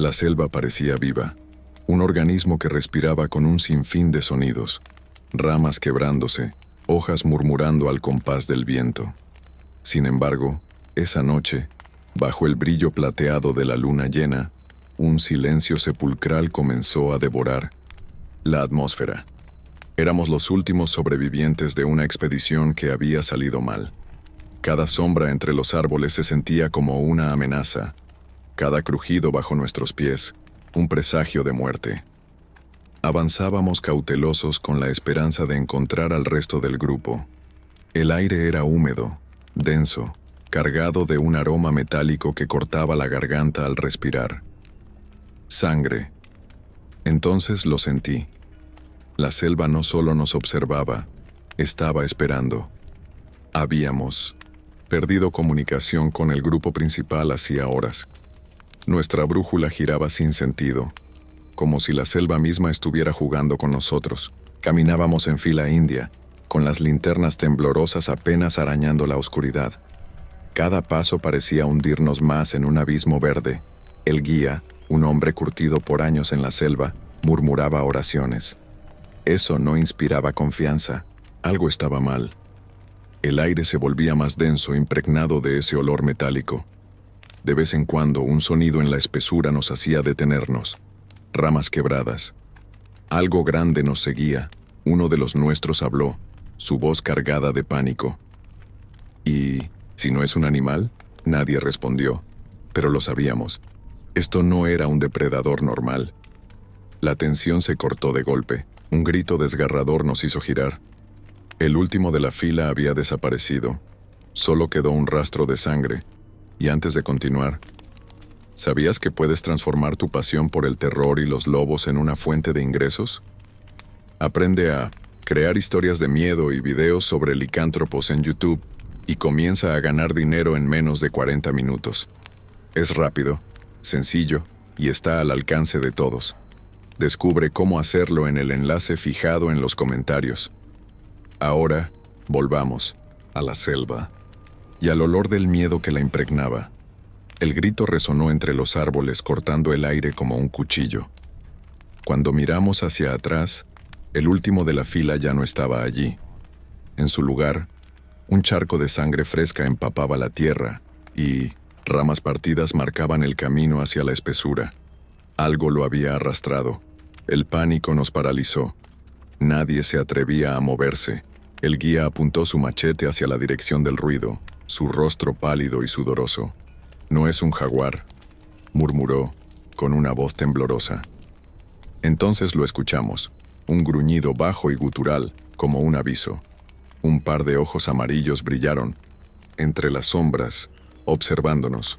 La selva parecía viva, un organismo que respiraba con un sinfín de sonidos, ramas quebrándose, hojas murmurando al compás del viento. Sin embargo, esa noche, bajo el brillo plateado de la luna llena, un silencio sepulcral comenzó a devorar la atmósfera. Éramos los últimos sobrevivientes de una expedición que había salido mal. Cada sombra entre los árboles se sentía como una amenaza, cada crujido bajo nuestros pies, un presagio de muerte. Avanzábamos cautelosos con la esperanza de encontrar al resto del grupo. El aire era húmedo, denso, cargado de un aroma metálico que cortaba la garganta al respirar. Sangre. Entonces lo sentí. La selva no solo nos observaba, estaba esperando. Habíamos perdido comunicación con el grupo principal hacía horas. Nuestra brújula giraba sin sentido, como si la selva misma estuviera jugando con nosotros. Caminábamos en fila india, con las linternas temblorosas apenas arañando la oscuridad. Cada paso parecía hundirnos más en un abismo verde. El guía, un hombre curtido por años en la selva, murmuraba oraciones. Eso no inspiraba confianza. Algo estaba mal. El aire se volvía más denso, impregnado de ese olor metálico. De vez en cuando, un sonido en la espesura nos hacía detenernos. Ramas quebradas. Algo grande nos seguía. Uno de los nuestros habló, su voz cargada de pánico. ¿Y si no es un animal? Nadie respondió, pero lo sabíamos. Esto no era un depredador normal. La tensión se cortó de golpe. Un grito desgarrador nos hizo girar. El último de la fila había desaparecido. Solo quedó un rastro de sangre. Y antes de continuar, ¿sabías que puedes transformar tu pasión por el terror y los lobos en una fuente de ingresos? Aprende a crear historias de miedo y videos sobre licántropos en YouTube y comienza a ganar dinero en menos de 40 minutos. Es rápido, sencillo y está al alcance de todos. Descubre cómo hacerlo en el enlace fijado en los comentarios. Ahora, volvamos a la selva y al olor del miedo que la impregnaba. El grito resonó entre los árboles cortando el aire como un cuchillo. Cuando miramos hacia atrás, el último de la fila ya no estaba allí. En su lugar, un charco de sangre fresca empapaba la tierra y ramas partidas marcaban el camino hacia la espesura. Algo lo había arrastrado. El pánico nos paralizó. Nadie se atrevía a moverse. El guía apuntó su machete hacia la dirección del ruido, su rostro pálido y sudoroso. «No es un jaguar», murmuró, con una voz temblorosa. Entonces lo escuchamos, un gruñido bajo y gutural, como un aviso. Un par de ojos amarillos brillaron, entre las sombras, observándonos.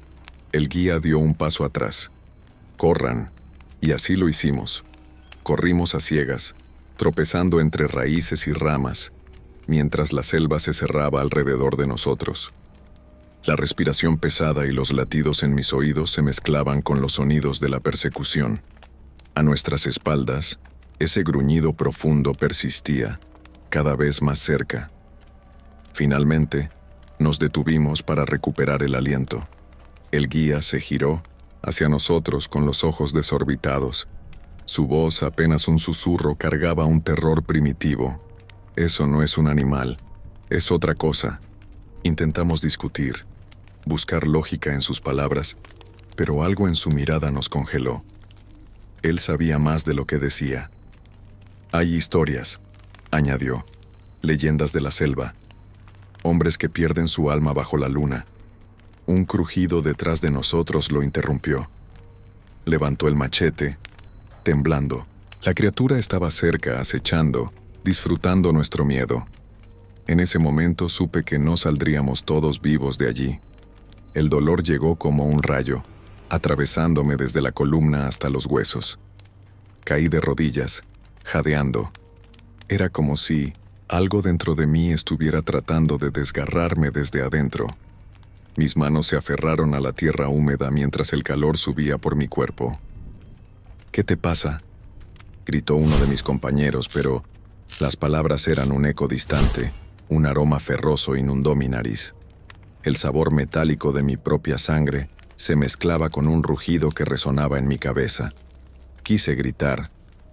El guía dio un paso atrás. «Corran», y así lo hicimos. Corrimos a ciegas, tropezando entre raíces y ramas, mientras la selva se cerraba alrededor de nosotros. La respiración pesada y los latidos en mis oídos se mezclaban con los sonidos de la persecución. A nuestras espaldas, ese gruñido profundo persistía, cada vez más cerca. Finalmente, nos detuvimos para recuperar el aliento. El guía se giró hacia nosotros con los ojos desorbitados. Su voz, apenas un susurro, cargaba un terror primitivo. «Eso no es un animal, es otra cosa». Intentamos discutir, buscar lógica en sus palabras, pero algo en su mirada nos congeló. Él sabía más de lo que decía. «Hay historias», añadió, «leyendas de la selva, hombres que pierden su alma bajo la luna». Un crujido detrás de nosotros lo interrumpió. Levantó el machete, temblando. La criatura estaba cerca, acechando, disfrutando nuestro miedo. En ese momento supe que no saldríamos todos vivos de allí. El dolor llegó como un rayo, atravesándome desde la columna hasta los huesos. Caí de rodillas, jadeando. Era como si algo dentro de mí estuviera tratando de desgarrarme desde adentro. Mis manos se aferraron a la tierra húmeda mientras el calor subía por mi cuerpo. «¿Qué te pasa?», gritó uno de mis compañeros, pero las palabras eran un eco distante. Un aroma ferroso inundó mi nariz. El sabor metálico de mi propia sangre se mezclaba con un rugido que resonaba en mi cabeza. Quise gritar,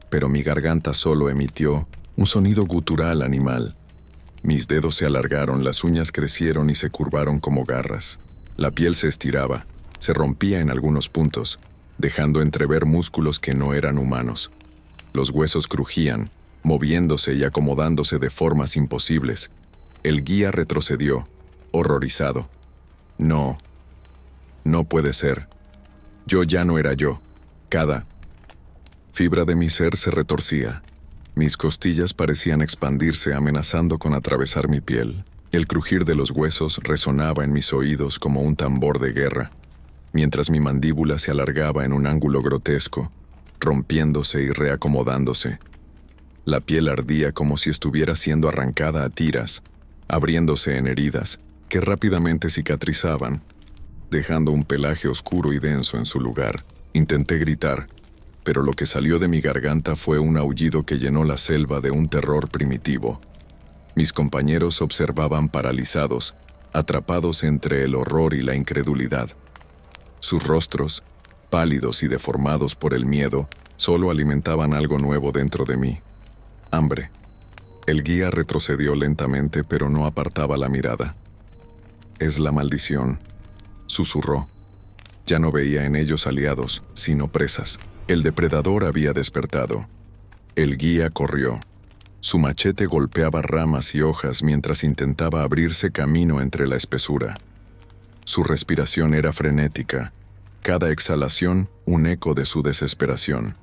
pero mi garganta solo emitió un sonido gutural animal. Mis dedos se alargaron, las uñas crecieron y se curvaron como garras. La piel se estiraba, se rompía en algunos puntos, dejando entrever músculos que no eran humanos. Los huesos crujían, moviéndose y acomodándose de formas imposibles. El guía retrocedió, horrorizado. No puede ser. Yo ya no era yo. Cada fibra de mi ser se retorcía. Mis costillas parecían expandirse, amenazando con atravesar mi piel. El crujir de los huesos resonaba en mis oídos como un tambor de guerra, mientras mi mandíbula se alargaba en un ángulo grotesco, rompiéndose y reacomodándose. La piel ardía como si estuviera siendo arrancada a tiras, abriéndose en heridas que rápidamente cicatrizaban, dejando un pelaje oscuro y denso en su lugar. Intenté gritar, pero lo que salió de mi garganta fue un aullido que llenó la selva de un terror primitivo. Mis compañeros observaban paralizados, atrapados entre el horror y la incredulidad. Sus rostros, pálidos y deformados por el miedo, solo alimentaban algo nuevo dentro de mí: hambre. El guía retrocedió lentamente, pero no apartaba la mirada. «Es la maldición», susurró. Ya no veía en ellos aliados, sino presas. El depredador había despertado. El guía corrió. Su machete golpeaba ramas y hojas mientras intentaba abrirse camino entre la espesura. Su respiración era frenética, cada exhalación un eco de su desesperación.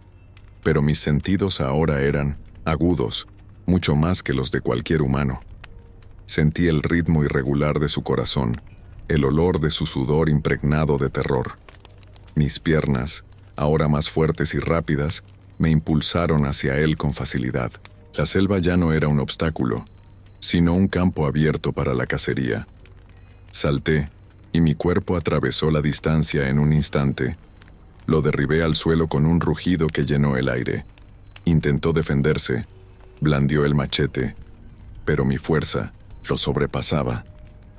Pero mis sentidos ahora eran agudos, mucho más que los de cualquier humano. Sentí el ritmo irregular de su corazón, el olor de su sudor impregnado de terror. Mis piernas, ahora más fuertes y rápidas, me impulsaron hacia él con facilidad. La selva ya no era un obstáculo, sino un campo abierto para la cacería. Salté, y mi cuerpo atravesó la distancia en un instante. Lo derribé al suelo con un rugido que llenó el aire. Intentó defenderse, blandió el machete, pero mi fuerza lo sobrepasaba.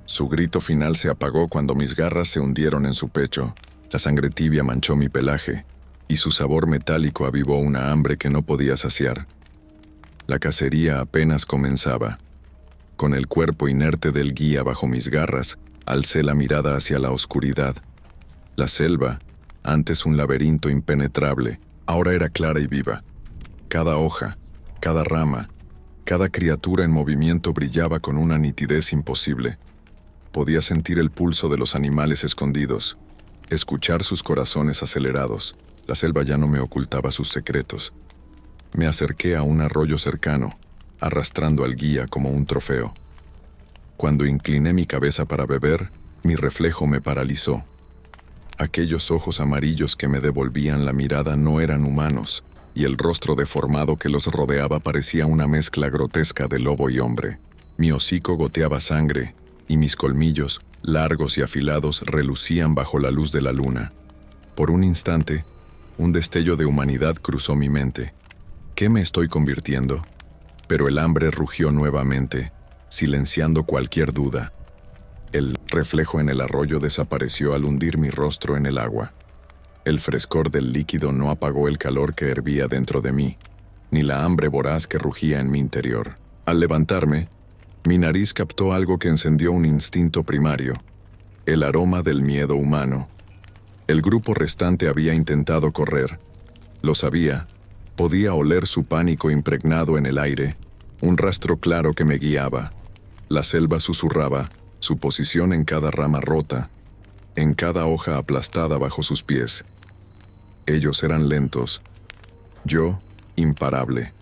Su grito final se apagó cuando mis garras se hundieron en su pecho. La sangre tibia manchó mi pelaje, y su sabor metálico avivó una hambre que no podía saciar. La cacería apenas comenzaba. Con el cuerpo inerte del guía bajo mis garras, alcé la mirada hacia la oscuridad. La selva, antes un laberinto impenetrable, ahora era clara y viva. Cada hoja, cada rama, cada criatura en movimiento brillaba con una nitidez imposible. Podía sentir el pulso de los animales escondidos, escuchar sus corazones acelerados. La selva ya no me ocultaba sus secretos. Me acerqué a un arroyo cercano, arrastrando al guía como un trofeo. Cuando incliné mi cabeza para beber, mi reflejo me paralizó. Aquellos ojos amarillos que me devolvían la mirada no eran humanos, y el rostro deformado que los rodeaba parecía una mezcla grotesca de lobo y hombre. Mi hocico goteaba sangre, y mis colmillos, largos y afilados, relucían bajo la luz de la luna. Por un instante, un destello de humanidad cruzó mi mente. ¿Qué me estoy convirtiendo? Pero el hambre rugió nuevamente, silenciando cualquier duda. El reflejo en el arroyo desapareció al hundir mi rostro en el agua. El frescor del líquido no apagó el calor que hervía dentro de mí, ni la hambre voraz que rugía en mi interior. Al levantarme, mi nariz captó algo que encendió un instinto primario: el aroma del miedo humano. El grupo restante había intentado correr. Lo sabía. Podía oler su pánico impregnado en el aire, un rastro claro que me guiaba. La selva susurraba, su posición en cada rama rota, en cada hoja aplastada bajo sus pies. Ellos eran lentos, yo imparable.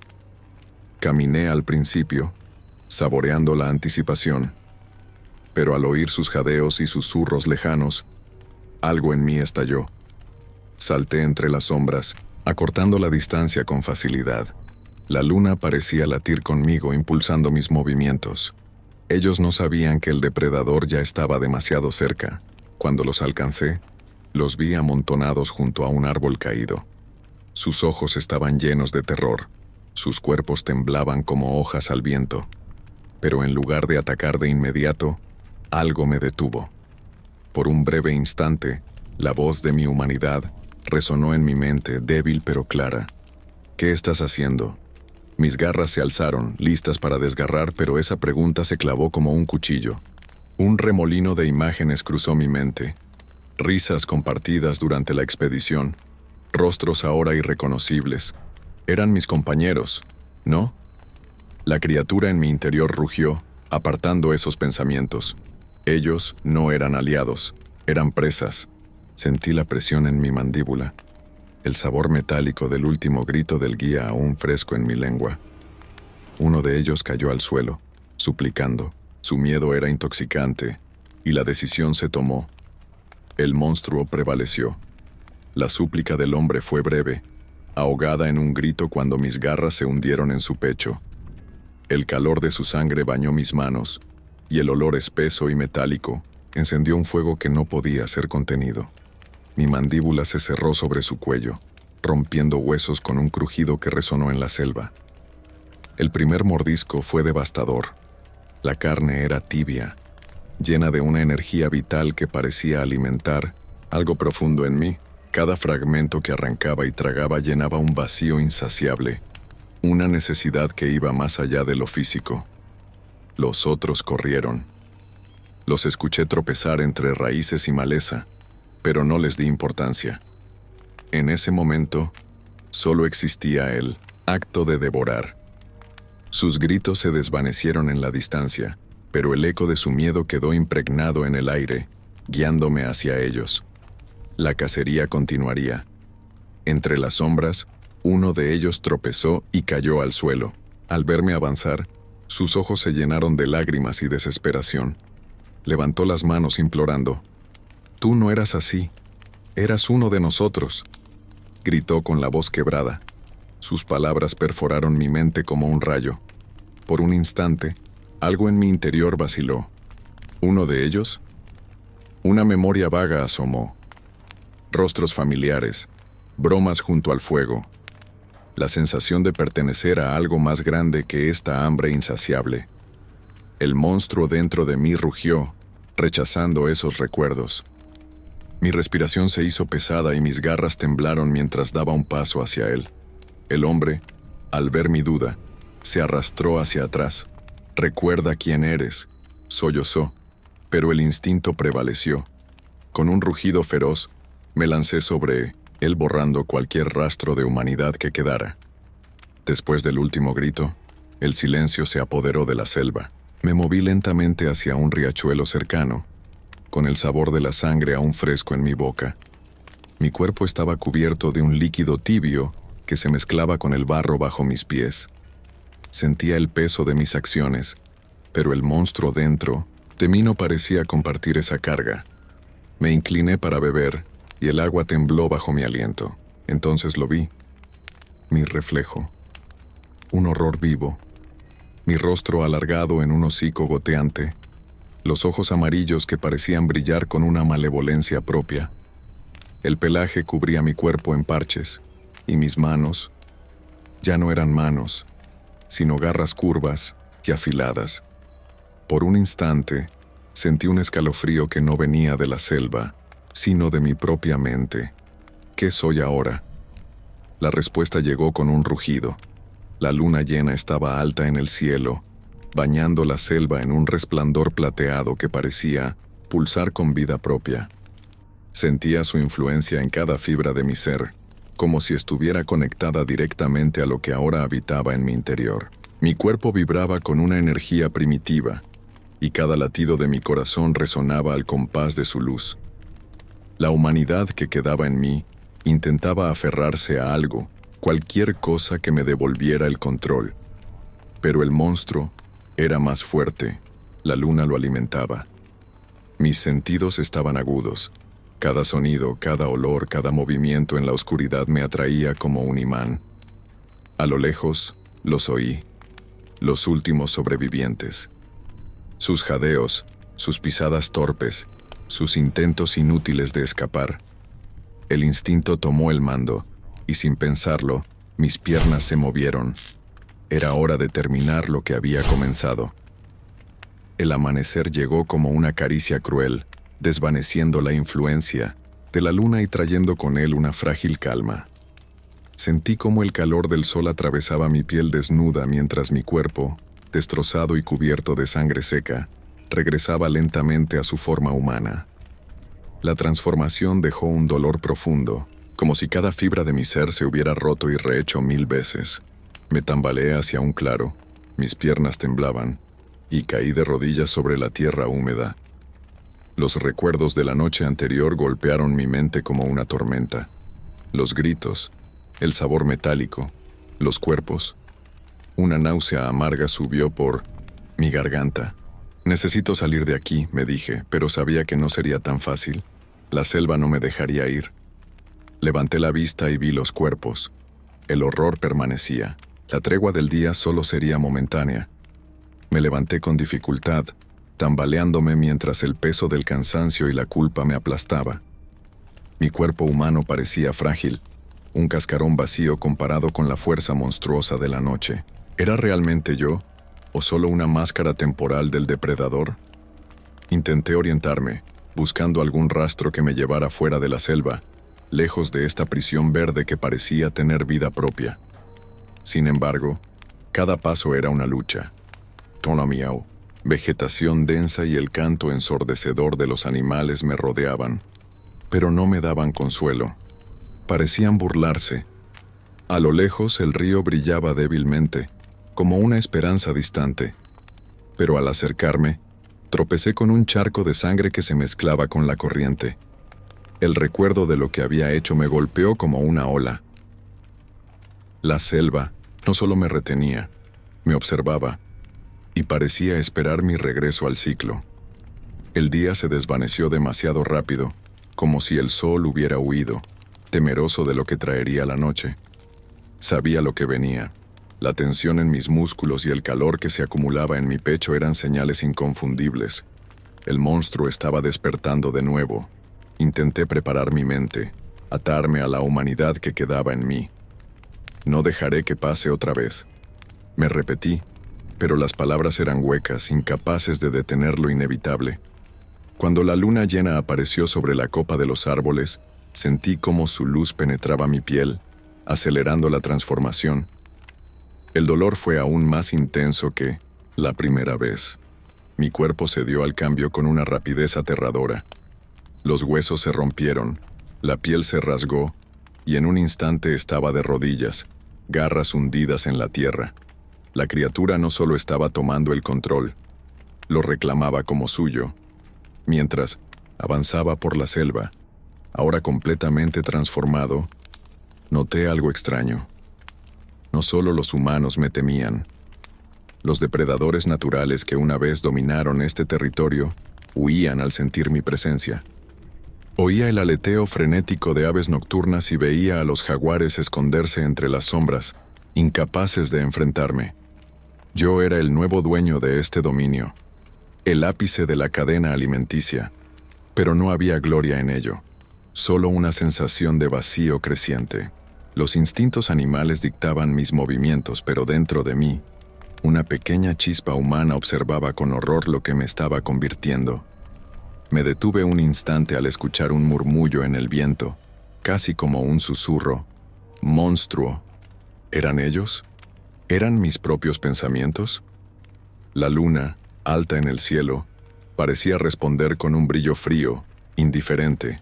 Caminé al principio, saboreando la anticipación, pero al oír sus jadeos y susurros lejanos, algo en mí estalló. Salté entre las sombras, acortando la distancia con facilidad. La luna parecía latir conmigo, impulsando mis movimientos. Ellos no sabían que el depredador ya estaba demasiado cerca. Cuando los alcancé, los vi amontonados junto a un árbol caído. Sus ojos estaban llenos de terror. Sus cuerpos temblaban como hojas al viento. Pero en lugar de atacar de inmediato, algo me detuvo. Por un breve instante, La voz de mi humanidad resonó en mi mente, débil pero clara. ¿Qué estás haciendo? Mis garras se alzaron, listas para desgarrar, pero esa pregunta se clavó como un cuchillo. Un remolino de imágenes cruzó mi mente. Risas compartidas durante la expedición, rostros ahora irreconocibles. Eran mis compañeros, ¿no? La criatura en mi interior rugió, apartando esos pensamientos. Ellos no eran aliados, eran presas. Sentí la presión en mi mandíbula, el sabor metálico del último grito del guía aún fresco en mi lengua. Uno de ellos cayó al suelo, suplicando. Su miedo era intoxicante, y la decisión se tomó. El monstruo prevaleció. La súplica del hombre fue breve, ahogada en un grito cuando mis garras se hundieron en su pecho. El calor de su sangre bañó mis manos, y el olor espeso y metálico encendió un fuego que no podía ser contenido. Mi mandíbula se cerró sobre su cuello, rompiendo huesos con un crujido que resonó en la selva. El primer mordisco fue devastador. La carne era tibia, llena de una energía vital que parecía alimentar algo profundo en mí. Cada fragmento que arrancaba y tragaba llenaba un vacío insaciable, una necesidad que iba más allá de lo físico. Los otros corrieron. Los escuché tropezar entre raíces y maleza, pero no les di importancia. En ese momento, solo existía el acto de devorar. Sus gritos se desvanecieron en la distancia, pero el eco de su miedo quedó impregnado en el aire, guiándome hacia ellos. La cacería continuaría. Entre las sombras, uno de ellos tropezó y cayó al suelo. Al verme avanzar, sus ojos se llenaron de lágrimas y desesperación. Levantó las manos implorando. «Tú no eras así. Eras uno de nosotros», gritó con la voz quebrada. Sus palabras perforaron mi mente como un rayo. Por un instante, algo en mi interior vaciló. ¿Uno de ellos? Una memoria vaga asomó. Rostros familiares, bromas junto al fuego. La sensación de pertenecer a algo más grande que esta hambre insaciable. El monstruo dentro de mí rugió, rechazando esos recuerdos. Mi respiración se hizo pesada y mis garras temblaron mientras daba un paso hacia él. El hombre, al ver mi duda, se arrastró hacia atrás. «Recuerda quién eres», sollozó, pero el instinto prevaleció. Con un rugido feroz, me lancé sobre él borrando cualquier rastro de humanidad que quedara. Después del último grito, el silencio se apoderó de la selva. Me moví lentamente hacia un riachuelo cercano, con el sabor de la sangre aún fresco en mi boca. Mi cuerpo estaba cubierto de un líquido tibio que se mezclaba con el barro bajo mis pies. Sentía el peso de mis acciones, pero el monstruo dentro de mí no parecía compartir esa carga. Me incliné para beber y el agua tembló bajo mi aliento. Entonces lo vi. Mi reflejo. Un horror vivo. Mi rostro alargado en un hocico goteante. Los ojos amarillos que parecían brillar con una malevolencia propia. El pelaje cubría mi cuerpo en parches, y mis manos ya no eran manos, sino garras curvas y afiladas. Por un instante, sentí un escalofrío que no venía de la selva, sino de mi propia mente. ¿Qué soy ahora? La respuesta llegó con un rugido. La luna llena estaba alta en el cielo, bañando la selva en un resplandor plateado que parecía pulsar con vida propia. Sentía su influencia en cada fibra de mi ser, como si estuviera conectada directamente a lo que ahora habitaba en mi interior. Mi cuerpo vibraba con una energía primitiva, y cada latido de mi corazón resonaba al compás de su luz. La humanidad que quedaba en mí intentaba aferrarse a algo, cualquier cosa que me devolviera el control. Pero el monstruo era más fuerte, la luna lo alimentaba. Mis sentidos estaban agudos. Cada sonido, cada olor, cada movimiento en la oscuridad me atraía como un imán. A lo lejos, los oí, los últimos sobrevivientes. Sus jadeos, sus pisadas torpes, sus intentos inútiles de escapar. El instinto tomó el mando, y sin pensarlo, mis piernas se movieron. Era hora de terminar lo que había comenzado. El amanecer llegó como una caricia cruel, desvaneciendo la influencia, de la luna y trayendo con él una frágil calma. Sentí cómo el calor del sol atravesaba mi piel desnuda mientras mi cuerpo, destrozado y cubierto de sangre seca, regresaba lentamente a su forma humana. La transformación dejó un dolor profundo, como si cada fibra de mi ser se hubiera roto y rehecho 1000 veces. Me tambaleé hacia un claro, mis piernas temblaban, y caí de rodillas sobre la tierra húmeda. Los recuerdos de la noche anterior golpearon mi mente como una tormenta. Los gritos, el sabor metálico, los cuerpos. Una náusea amarga subió por mi garganta. Necesito salir de aquí, me dije, pero sabía que no sería tan fácil. La selva no me dejaría ir. Levanté la vista y vi los cuerpos. El horror permanecía. La tregua del día solo sería momentánea. Me levanté con dificultad, tambaleándome mientras el peso del cansancio y la culpa me aplastaba. Mi cuerpo humano parecía frágil, un cascarón vacío comparado con la fuerza monstruosa de la noche. ¿Era realmente yo, o solo una máscara temporal del depredador? Intenté orientarme, buscando algún rastro que me llevara fuera de la selva, lejos de esta prisión verde que parecía tener vida propia. Sin embargo, cada paso era una lucha. Tona miau, vegetación densa y el canto ensordecedor de los animales me rodeaban, pero no me daban consuelo. Parecían burlarse. A lo lejos el río brillaba débilmente, como una esperanza distante. Pero al acercarme, tropecé con un charco de sangre que se mezclaba con la corriente. El recuerdo de lo que había hecho me golpeó como una ola. La selva no solo me retenía, me observaba, y parecía esperar mi regreso al ciclo. El día se desvaneció demasiado rápido, como si el sol hubiera huido, temeroso de lo que traería la noche. Sabía lo que venía. La tensión en mis músculos y el calor que se acumulaba en mi pecho eran señales inconfundibles. El monstruo estaba despertando de nuevo. Intenté preparar mi mente, atarme a la humanidad que quedaba en mí. No dejaré que pase otra vez. Me repetí, pero las palabras eran huecas, incapaces de detener lo inevitable. Cuando la luna llena apareció sobre la copa de los árboles, sentí cómo su luz penetraba mi piel, acelerando la transformación. El dolor fue aún más intenso que la primera vez. Mi cuerpo cedió al cambio con una rapidez aterradora. Los huesos se rompieron, la piel se rasgó, y en un instante estaba de rodillas, garras hundidas en la tierra. La criatura no solo estaba tomando el control, lo reclamaba como suyo. Mientras avanzaba por la selva, ahora completamente transformado, noté algo extraño. No solo los humanos me temían. Los depredadores naturales que una vez dominaron este territorio huían al sentir mi presencia. Oía el aleteo frenético de aves nocturnas y veía a los jaguares esconderse entre las sombras, incapaces de enfrentarme. Yo era el nuevo dueño de este dominio, el ápice de la cadena alimenticia, pero no había gloria en ello, solo una sensación de vacío creciente. Los instintos animales dictaban mis movimientos, pero dentro de mí, una pequeña chispa humana observaba con horror lo que me estaba convirtiendo. Me detuve un instante al escuchar un murmullo en el viento, casi como un susurro. Monstruo. ¿Eran ellos? ¿Eran mis propios pensamientos? La luna, alta en el cielo, parecía responder con un brillo frío, indiferente.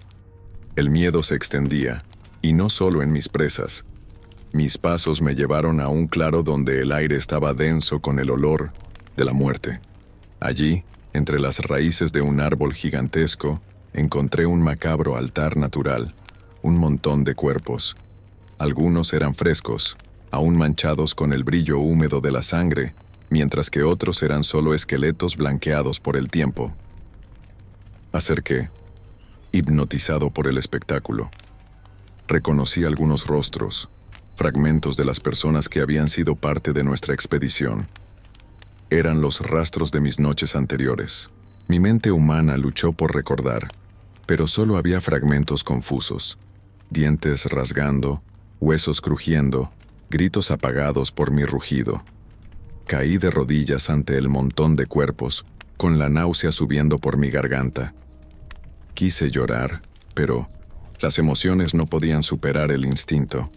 El miedo se extendía, y no solo en mis presas. Mis pasos me llevaron a un claro donde el aire estaba denso con el olor de la muerte. Allí, entre las raíces de un árbol gigantesco, encontré un macabro altar natural, un montón de cuerpos. Algunos eran frescos, aún manchados con el brillo húmedo de la sangre, mientras que otros eran solo esqueletos blanqueados por el tiempo. Acerqué, hipnotizado por el espectáculo. Reconocí algunos rostros, fragmentos de las personas que habían sido parte de nuestra expedición. Eran los rastros de mis noches anteriores. Mi mente humana luchó por recordar, pero solo había fragmentos confusos. Dientes rasgando, huesos crujiendo, gritos apagados por mi rugido. Caí de rodillas ante el montón de cuerpos, con la náusea subiendo por mi garganta. Quise llorar, pero Las emociones no podían superar el instinto.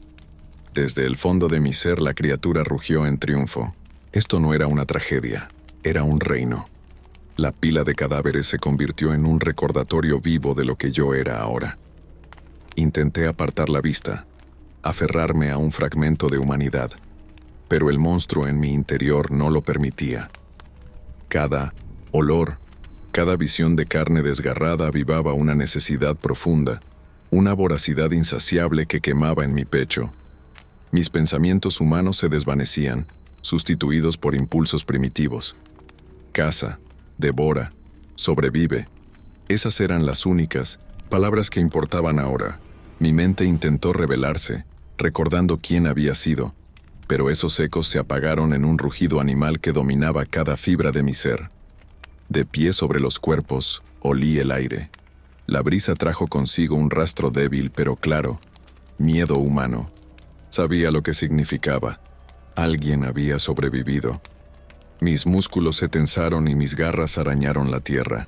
Desde el fondo de mi ser la criatura rugió en triunfo. Esto no era una tragedia, era un reino. La pila de cadáveres se convirtió en un recordatorio vivo de lo que yo era ahora. Intenté apartar la vista, aferrarme a un fragmento de humanidad, pero el monstruo en mi interior no lo permitía. Cada olor, cada visión de carne desgarrada avivaba una necesidad profunda, una voracidad insaciable que quemaba en mi pecho. Mis pensamientos humanos se desvanecían, sustituidos por impulsos primitivos. Caza, devora, sobrevive. Esas eran las únicas palabras que importaban ahora. Mi mente intentó rebelarse, recordando quién había sido, pero esos ecos se apagaron en un rugido animal que dominaba cada fibra de mi ser. De pie sobre los cuerpos, olí el aire. La brisa trajo consigo un rastro débil pero claro, miedo humano. Sabía lo que significaba. Alguien había sobrevivido. Mis músculos se tensaron y mis garras arañaron la tierra.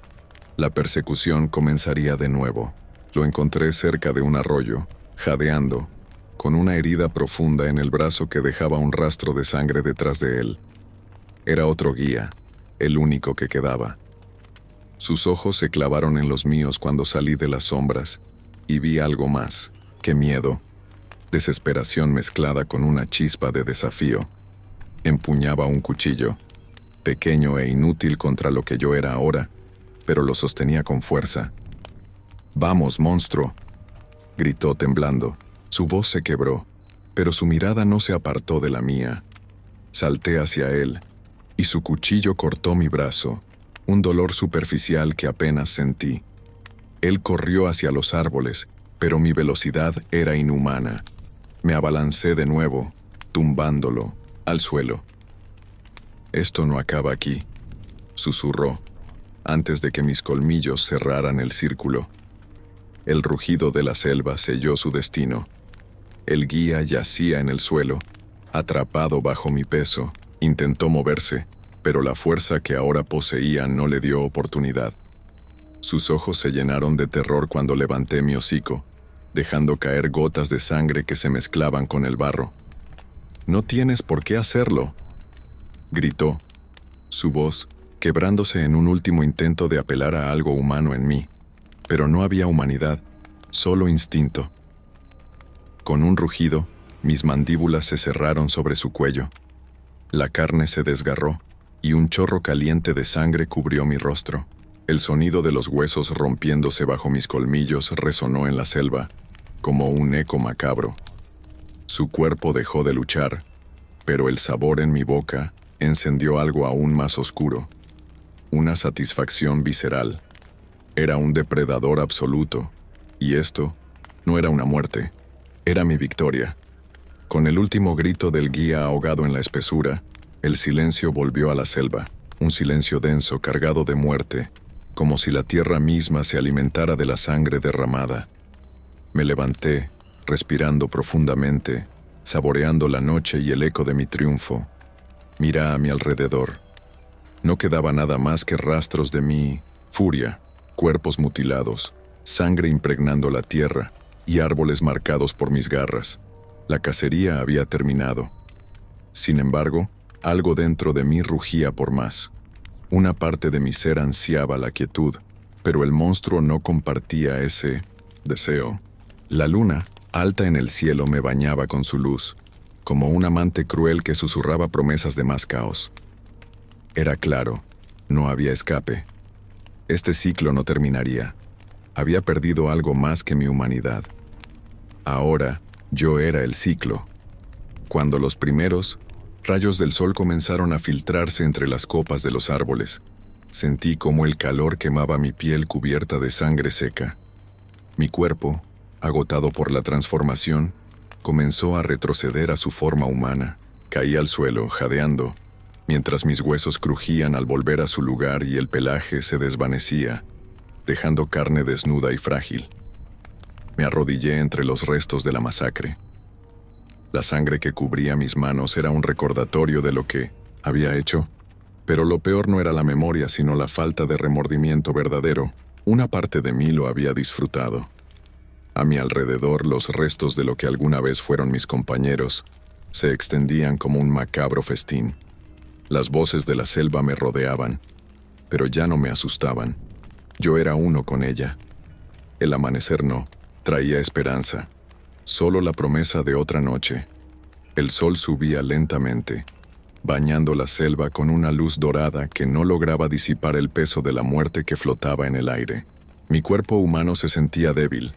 La persecución comenzaría de nuevo. Lo encontré cerca de un arroyo, jadeando, con una herida profunda en el brazo que dejaba un rastro de sangre detrás de él. Era otro guía, el único que quedaba. Sus ojos se clavaron en los míos cuando salí de las sombras, y vi algo más que miedo, desesperación mezclada con una chispa de desafío. Empuñaba un cuchillo, pequeño e inútil contra lo que yo era ahora, pero lo sostenía con fuerza. «¡Vamos, monstruo!», gritó temblando. Su voz se quebró, pero su mirada no se apartó de la mía. Salté hacia él, y su cuchillo cortó mi brazo, un dolor superficial que apenas sentí. Él corrió hacia los árboles, pero mi velocidad era inhumana. Me abalancé de nuevo, tumbándolo al suelo. «Esto no acaba aquí», susurró, antes de que mis colmillos cerraran el círculo. El rugido de la selva selló su destino. El guía yacía en el suelo, atrapado bajo mi peso. Intentó moverse, pero la fuerza que ahora poseía no le dio oportunidad. Sus ojos se llenaron de terror cuando levanté mi hocico, dejando caer gotas de sangre que se mezclaban con el barro. «No tienes por qué hacerlo», gritó, su voz quebrándose en un último intento de apelar a algo humano en mí. Pero no había humanidad, solo instinto. Con un rugido, mis mandíbulas se cerraron sobre su cuello. La carne se desgarró, y un chorro caliente de sangre cubrió mi rostro. El sonido de los huesos rompiéndose bajo mis colmillos resonó en la selva, como un eco macabro. Su cuerpo dejó de luchar, pero el sabor en mi boca encendió algo aún más oscuro. Una satisfacción visceral. Era un depredador absoluto, y esto no era una muerte, era mi victoria. Con el último grito del guía ahogado en la espesura, el silencio volvió a la selva, un silencio denso cargado de muerte, como si la tierra misma se alimentara de la sangre derramada. Me levanté, respirando profundamente, saboreando la noche y el eco de mi triunfo. Miré a mi alrededor. No quedaba nada más que rastros de mi furia. Cuerpos mutilados, sangre impregnando la tierra y árboles marcados por mis garras. La cacería había terminado. Sin embargo, algo dentro de mí rugía por más. Una parte de mi ser ansiaba la quietud, pero el monstruo no compartía ese deseo. La luna, alta en el cielo, me bañaba con su luz, como un amante cruel que susurraba promesas de más caos. Era claro, no había escape. Este ciclo no terminaría. Había perdido algo más que mi humanidad. Ahora, yo era el ciclo. Cuando los primeros rayos del sol comenzaron a filtrarse entre las copas de los árboles, sentí como el calor quemaba mi piel cubierta de sangre seca. Mi cuerpo, agotado por la transformación, comenzó a retroceder a su forma humana. Caí al suelo, jadeando, mientras mis huesos crujían al volver a su lugar y el pelaje se desvanecía, dejando carne desnuda y frágil. Me arrodillé entre los restos de la masacre. La sangre que cubría mis manos era un recordatorio de lo que había hecho, pero lo peor no era la memoria, sino la falta de remordimiento verdadero. Una parte de mí lo había disfrutado. A mi alrededor, los restos de lo que alguna vez fueron mis compañeros se extendían como un macabro festín. Las voces de la selva me rodeaban, pero ya no me asustaban. Yo era uno con ella. El amanecer no traía esperanza, solo la promesa de otra noche. El sol subía lentamente, bañando la selva con una luz dorada que no lograba disipar el peso de la muerte que flotaba en el aire. Mi cuerpo humano se sentía débil,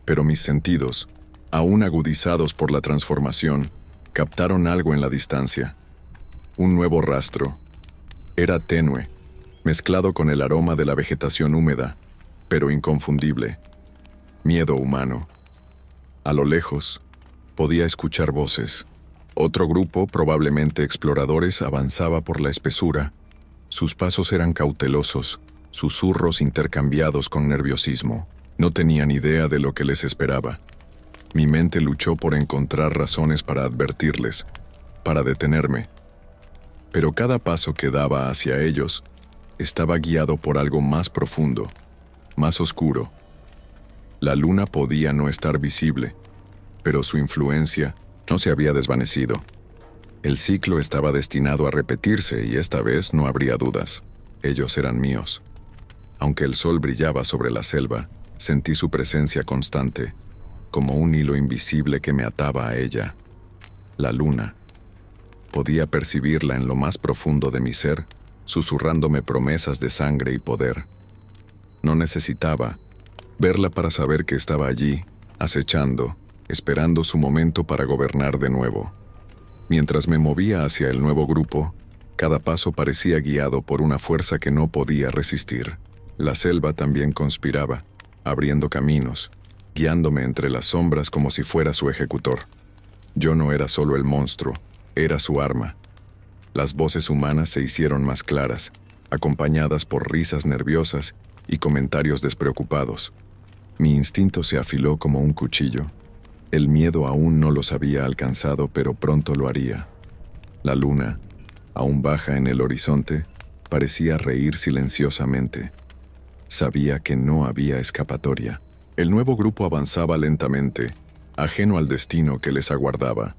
pero mis sentidos, aún agudizados por la transformación, captaron algo en la distancia. Un nuevo rastro. Era tenue, mezclado con el aroma de la vegetación húmeda, pero inconfundible. Miedo humano. A lo lejos, podía escuchar voces. Otro grupo, probablemente exploradores, avanzaba por la espesura. Sus pasos eran cautelosos, susurros intercambiados con nerviosismo. No tenían idea de lo que les esperaba. Mi mente luchó por encontrar razones para advertirles, para detenerme. Pero cada paso que daba hacia ellos estaba guiado por algo más profundo, más oscuro. La luna podía no estar visible, pero su influencia no se había desvanecido. El ciclo estaba destinado a repetirse y esta vez no habría dudas. Ellos eran míos. Aunque el sol brillaba sobre la selva, sentí su presencia constante, como un hilo invisible que me ataba a ella. La luna. Podía percibirla en lo más profundo de mi ser, susurrándome promesas de sangre y poder. No necesitaba verla para saber que estaba allí, acechando, esperando su momento para gobernar de nuevo. Mientras me movía hacia el nuevo grupo, cada paso parecía guiado por una fuerza que no podía resistir. La selva también conspiraba, abriendo caminos, guiándome entre las sombras como si fuera su ejecutor. Yo no era solo el monstruo, era su arma. Las voces humanas se hicieron más claras, acompañadas por risas nerviosas y comentarios despreocupados. Mi instinto se afiló como un cuchillo. El miedo aún no los había alcanzado, pero pronto lo haría. La luna, aún baja en el horizonte, parecía reír silenciosamente. Sabía que no había escapatoria. El nuevo grupo avanzaba lentamente, ajeno al destino que les aguardaba.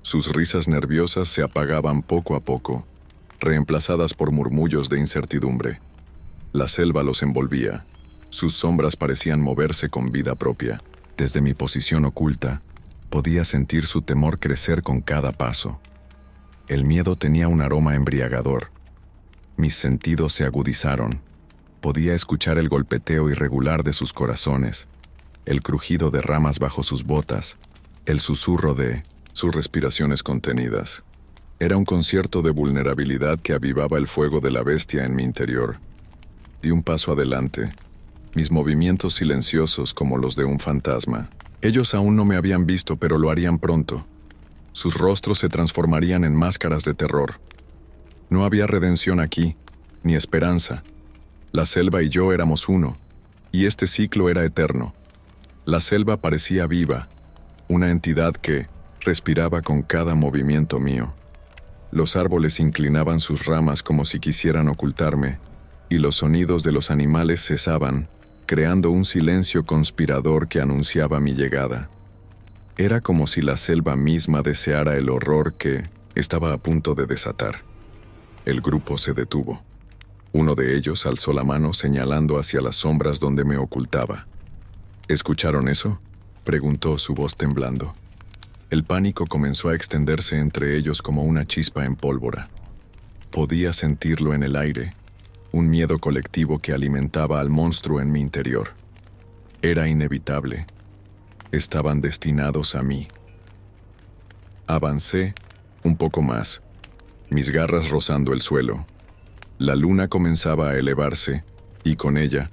Sus risas nerviosas se apagaban poco a poco, reemplazadas por murmullos de incertidumbre. La selva los envolvía. Sus sombras parecían moverse con vida propia. Desde mi posición oculta, podía sentir su temor crecer con cada paso. El miedo tenía un aroma embriagador. Mis sentidos se agudizaron. Podía escuchar el golpeteo irregular de sus corazones, el crujido de ramas bajo sus botas, el susurro de sus respiraciones contenidas. Era un concierto de vulnerabilidad que avivaba el fuego de la bestia en mi interior. Di un paso adelante, mis movimientos silenciosos como los de un fantasma. Ellos aún no me habían visto, pero lo harían pronto. Sus rostros se transformarían en máscaras de terror. No había redención aquí, ni esperanza. La selva y yo éramos uno, y este ciclo era eterno. La selva parecía viva, una entidad que respiraba con cada movimiento mío. Los árboles inclinaban sus ramas como si quisieran ocultarme, y los sonidos de los animales cesaban, creando un silencio conspirador que anunciaba mi llegada. Era como si la selva misma deseara el horror que estaba a punto de desatar. El grupo se detuvo. Uno de ellos alzó la mano señalando hacia las sombras donde me ocultaba. ¿Escucharon eso?, preguntó, su voz temblando. El pánico comenzó a extenderse entre ellos como una chispa en pólvora. Podía sentirlo en el aire, un miedo colectivo que alimentaba al monstruo en mi interior. Era inevitable. Estaban destinados a mí. Avancé un poco más, mis garras rozando el suelo. La luna comenzaba a elevarse, y con ella,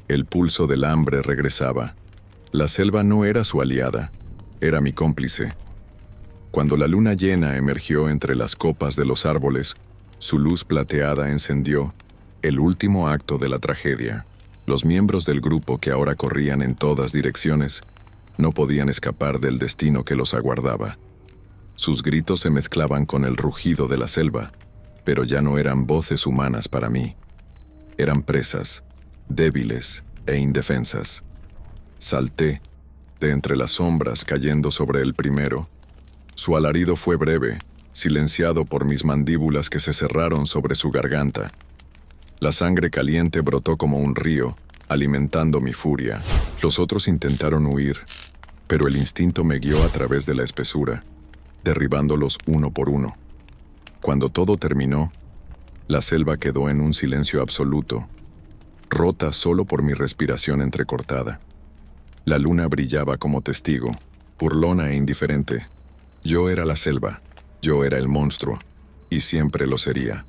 el pulso del hambre regresaba. La selva no era su aliada, era mi cómplice. Cuando la luna llena emergió entre las copas de los árboles, su luz plateada encendió el último acto de la tragedia. Los miembros del grupo, que ahora corrían en todas direcciones, no podían escapar del destino que los aguardaba. Sus gritos se mezclaban con el rugido de la selva, pero ya no eran voces humanas para mí. Eran presas, débiles e indefensas. Salté, de entre las sombras cayendo sobre el primero. Su alarido fue breve, silenciado por mis mandíbulas que se cerraron sobre su garganta. La sangre caliente brotó como un río, alimentando mi furia. Los otros intentaron huir, pero el instinto me guió a través de la espesura, derribándolos uno por uno. Cuando todo terminó, la selva quedó en un silencio absoluto, rota solo por mi respiración entrecortada. La luna brillaba como testigo, burlona e indiferente. Yo era la selva, yo era el monstruo, y siempre lo sería.